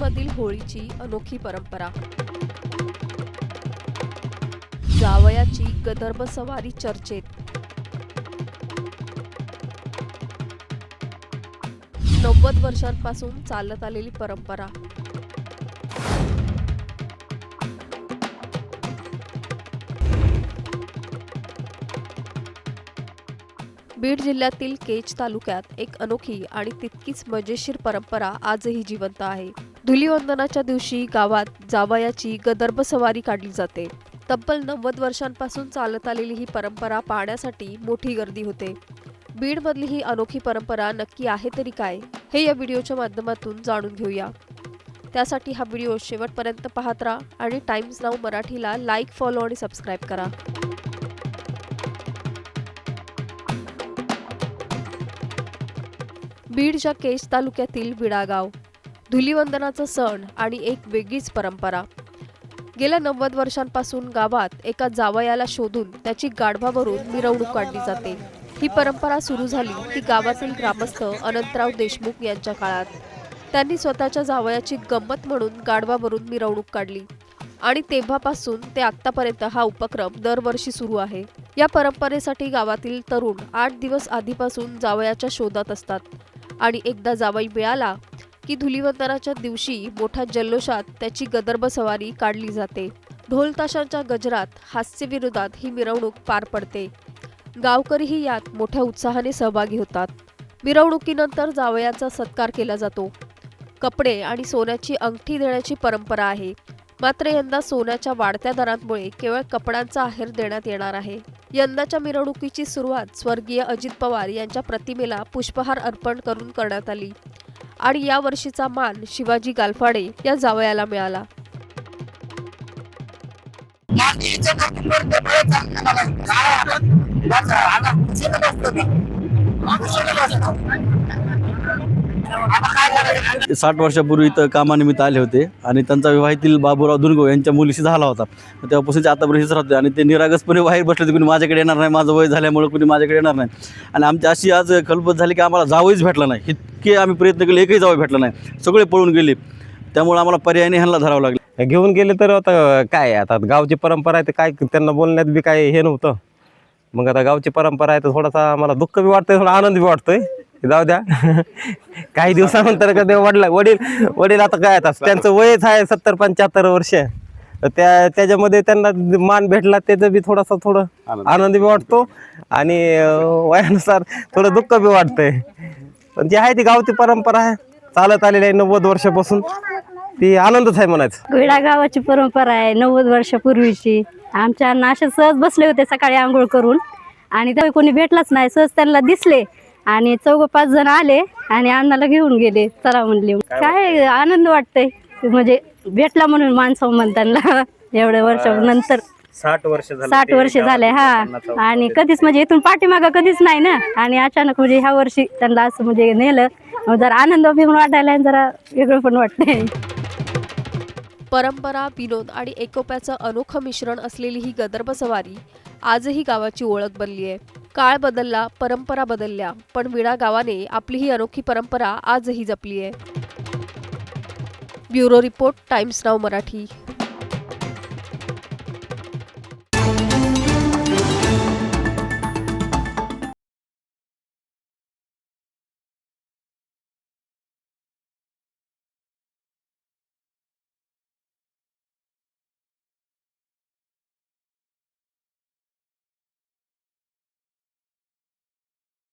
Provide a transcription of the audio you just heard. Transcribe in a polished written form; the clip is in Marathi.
बीडमधील होळीची अनोखी परंपरा। जावयाची गदर्भ सवारी चर्चेत। 90 वर्षांपासून चालत आलेली परंपरा। बीड जिल्ह्यातील केज तालुक्यात एक अनोखी आणि तितकीच मजेशीर परंपरा आजही जिवंत आहे। धुलीवंदनाच्या दिवशी गावात जावयाची गदर्भ सवारी काढली जाते। तब्बल 90 वर्षांपासून चालत आलेली ही परंपरा पाहण्यासाठी मोठी गर्दी होते। बीडमधली ही अनोखी परंपरा नक्की आहे तरी काय, हे या व्हिडिओच्या माध्यमातून जाणून घेऊया। त्यासाठी हा व्हिडिओ शेवटपर्यंत पाहत राहा आणि टाइम्स नाऊ मराठीला लाईक, फॉलो आणि सबस्क्राईब करा। बीडच्या केज तालुक्यातील विडा गाव, धुलीवंदनाचा सण आणि एक वेगळीच परंपरा। गेल्या 90 वर्षांपासून गावात एका जावयाला शोधून त्याची गाढवावरून मिरवणूक काढली जाते। ही परंपरा सुरू झाली ती गावातील ग्रामस्थ अनंतराव देशमुख यांच्या काळात। त्यांनी स्वतःच्या जावयाची गंमत म्हणून गाढवावरून मिरवणूक काढली आणि तेव्हापासून ते आतापर्यंत हा उपक्रम दरवर्षी सुरू आहे। या परंपरेसाठी गावातील तरुण 8 दिवस आधीपासून जावयाच्या शोधात असतात आणि एकदा जावई मिळाला की धुलीवंदनाच्या दिवशी मोठ्या जल्लोषात त्याची गदर्भ सवारी काढली जाते। ढोल ताशांच्या गजरात हास्यविरोधात ही मिरवणूक पार पडते। गावकरीही यात मोठ्या उत्साहाने सहभागी होतात। मिरवणुकीनंतर जावयाचा सत्कार केला जातो। कपडे आणि सोन्याची अंगठी देण्याची परंपरा आहे। मात्र यंदा सोन्याच्या वाढत्या दरांमुळे केवळ कपड्यांचा आहेर देण्यात येणार आहे। यंदाच्या मिरवणुकीची सुरुवात स्वर्गीय अजित पवार यांच्या प्रतिमेला पुष्पहार अर्पण करून करण्यात आली आणि या वर्षीचा मान शिवाजी गालफाडे या जावयाला मिळाला। ते 60 वर्षापूर्वी इथं कामानिमित्त आले होते आणि त्यांचा विवाहातील बाबूराव दुर्गो यांच्या मुलीशी झाला होता। तेव्हापासून ते आतापर्यंत राहते आणि ते निरागसपणे बाहेर बसले, कुणी माझ्याकडे येणार नाही, माझं वय झाल्यामुळे कुणी माझ्याकडे येणार नाही। आणि आमची अशी आज खलबत झाली की आम्हाला जावईच भेटला नाही। इतके आम्ही प्रयत्न केले, एकही जावई भेटला नाही, सगळे पळून गेले। त्यामुळे आम्हाला पर्यायाने ह्यांना धरावं लागले। घेऊन गेले तर आता काय, आता गावची परंपरा आहे, तर काय त्यांना बोलण्यात बी काय हे नव्हतं। मग आता गावची परंपरा आहे तर थोडासा आम्हाला दुःख बी वाटतंय, थोडा आनंद बी वाटतोय। जाऊ द्या, काही दिवसानंतर कधी वडील आता काय, आता त्यांचं वयच आहे 70-75 वर्ष, त्याच्यामध्ये त्यांना मान भेटला, त्याचं बी थोडं आनंद बी वाटतो आणि वयानुसार थोडं दुःख बी वाटतंय। पण जी आहे ती गावची परंपरा आहे, चालत आलेली आहे 90 वर्षापासून, ती आनंदच आहे म्हणायचं। विडा गावाची परंपरा आहे 90 वर्षापूर्वीची। आमच्या अण्णा असे सहज बसले होते सकाळी आंघोळ करून आणि तेव्हा कोणी भेटलाच नाही। सहज त्यांना दिसले आणि 4-5 जण आले आणि अण्णाला घेऊन गेले, चला म्हणले। काय आनंद वाटतंय, म्हणजे भेटला म्हणून माणसं त्यांना एवढ्या वर्षानंतर 60 वर्ष झाले। हा, आणि कधीच म्हणजे इथून पाठीमागं कधीच नाही ना, आणि अचानक म्हणजे ह्या वर्षी त्यांना असं म्हणजे नेलं, जरा आनंद बी वाटायला आणि जरा वेगळं पण वाटतंय। परंपरा, विनोद आणि एकोप्याचं अनोखं मिश्रण असलेली ही गदर्भ सवारी आजही गावाची ओळख बनली आहे। काळ बदलला, परंपरा बदलल्या, पण विडा गावाने आपली ही अनोखी परंपरा आजही जपली आहे। Bureau report, times now Marathi.